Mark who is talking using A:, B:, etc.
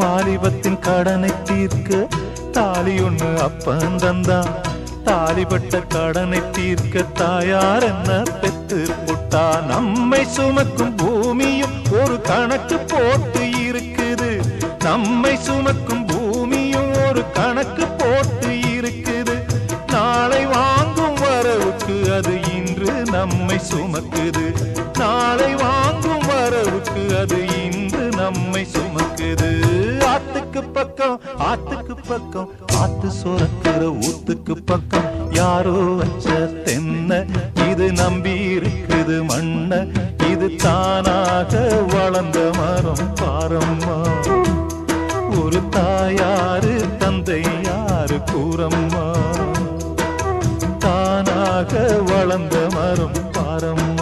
A: வாலிபத்தின் கடனை தீர்க்க தாலி ஒண்ணு அப்பன் தந்தான். தாலிபட்ட கடனை தீர்க்க தாயார் என்ன பெத்து புட்டா. நம்மை சுமக்கும் பூமியும் ஒரு கணக்கு போட்டு இருக்குது. நம்மை சுமக்கும் பூமியும் ஒரு கணக்கு போட்டு இருக்குது. நாளை வாங்கும் வரவுக்கு அது இன்று நம்மை சுமக்குது. நாளை வாங்கும் வரவுக்கு அது இன்று நம்மை சுமக்குது. ஆத்துக்கு பக்கம் ஆத்துக்கு பக்கம் ஆத்து சுரக்கிற ஊத்துக்கு பக்கம் யாரோ வச்ச தென்ன இது நம்பி இருக்குது மண்ண. இது தானாக வளர்ந்த மரம் பாரம்மா. ஒரு தாயாரு தந்தை யாரு கூறம்மா. தானாக வளர்ந்த மரம் பாரம்மா.